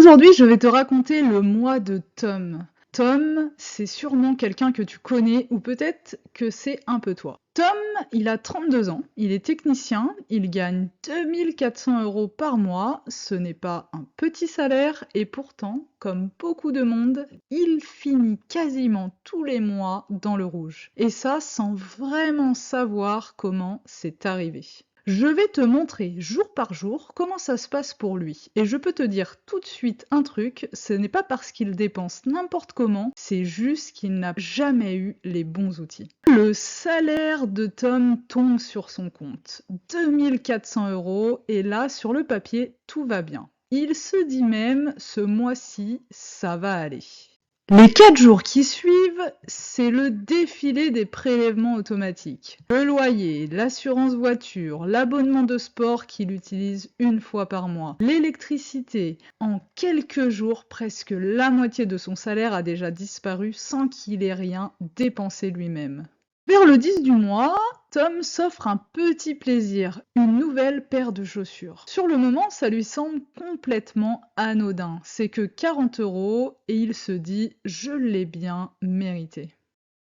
Aujourd'hui, je vais te raconter le mois de Tom. Tom, c'est sûrement quelqu'un que tu connais ou peut-être que c'est un peu toi. Tom, il a 32 ans, il est technicien, il gagne 2400 € par mois, ce n'est pas un petit salaire et pourtant, comme beaucoup de monde, il finit quasiment tous les mois dans le rouge. Et ça sans vraiment savoir comment c'est arrivé. Je vais te montrer jour par jour comment ça se passe pour lui. Et je peux te dire tout de suite un truc, ce n'est pas parce qu'il dépense n'importe comment, c'est juste qu'il n'a jamais eu les bons outils. Le salaire de Tom tombe sur son compte. 2400 € et là, sur le papier, tout va bien. Il se dit même, ce mois-ci, ça va aller. Les 4 jours qui suivent, c'est le défilé des prélèvements automatiques. Le loyer, l'assurance voiture, l'abonnement de sport qu'il utilise une fois par mois, l'électricité. En quelques jours, presque la moitié de son salaire a déjà disparu sans qu'il ait rien dépensé lui-même. Vers le 10 du mois, Tom s'offre un petit plaisir, une nouvelle paire de chaussures. Sur le moment, ça lui semble complètement anodin. C'est que 40 € et il se dit « je l'ai bien mérité ».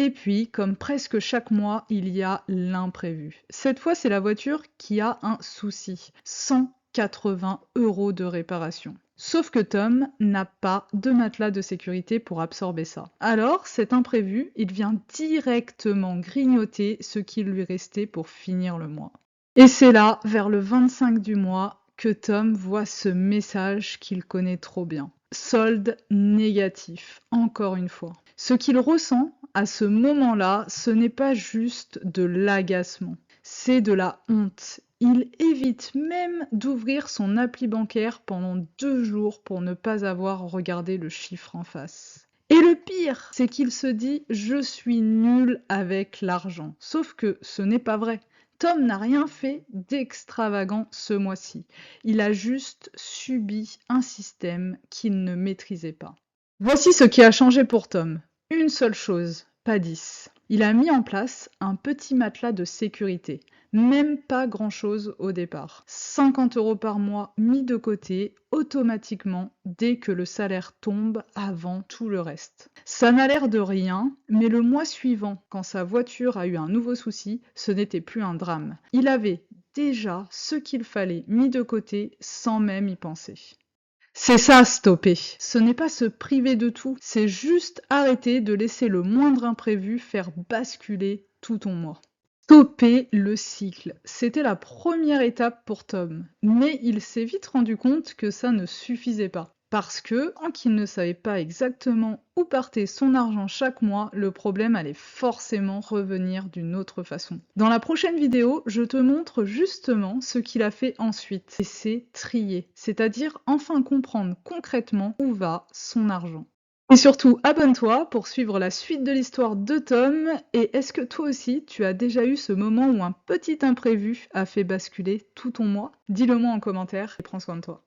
Et puis, comme presque chaque mois, il y a l'imprévu. Cette fois, c'est la voiture qui a un souci. 180 € de réparation. Sauf que Tom n'a pas de matelas de sécurité pour absorber ça. Alors, cet imprévu, il vient directement grignoter ce qui lui restait pour finir le mois. Et c'est là, vers le 25 du mois, que Tom voit ce message qu'il connaît trop bien. Solde négatif, encore une fois. Ce qu'il ressent à ce moment-là, ce n'est pas juste de l'agacement, c'est de la honte. Il évite même d'ouvrir son appli bancaire pendant 2 jours pour ne pas avoir regardé le chiffre en face. Et le pire, c'est qu'il se dit « je suis nul avec l'argent ». Sauf que ce n'est pas vrai. Tom n'a rien fait d'extravagant ce mois-ci. Il a juste subi un système qu'il ne maîtrisait pas. Voici ce qui a changé pour Tom. Une seule chose, pas 10. Il a mis en place un petit matelas de sécurité. Même pas grand-chose au départ. 50 € par mois mis de côté automatiquement dès que le salaire tombe avant tout le reste. Ça n'a l'air de rien, mais le mois suivant, quand sa voiture a eu un nouveau souci, ce n'était plus un drame. Il avait déjà ce qu'il fallait mis de côté sans même y penser. C'est ça, stopper. Ce n'est pas se priver de tout, c'est juste arrêter de laisser le moindre imprévu faire basculer tout ton mois. Stopper le cycle, c'était la première étape pour Tom, mais il s'est vite rendu compte que ça ne suffisait pas. Parce que, tant qu'il ne savait pas exactement où partait son argent chaque mois, le problème allait forcément revenir d'une autre façon. Dans la prochaine vidéo, je te montre justement ce qu'il a fait ensuite. Et c'est trier, c'est-à-dire enfin comprendre concrètement où va son argent. Et surtout, abonne-toi pour suivre la suite de l'histoire de Tom. Et est-ce que toi aussi, tu as déjà eu ce moment où un petit imprévu a fait basculer tout ton mois? Dis-le moi en commentaire et prends soin de toi.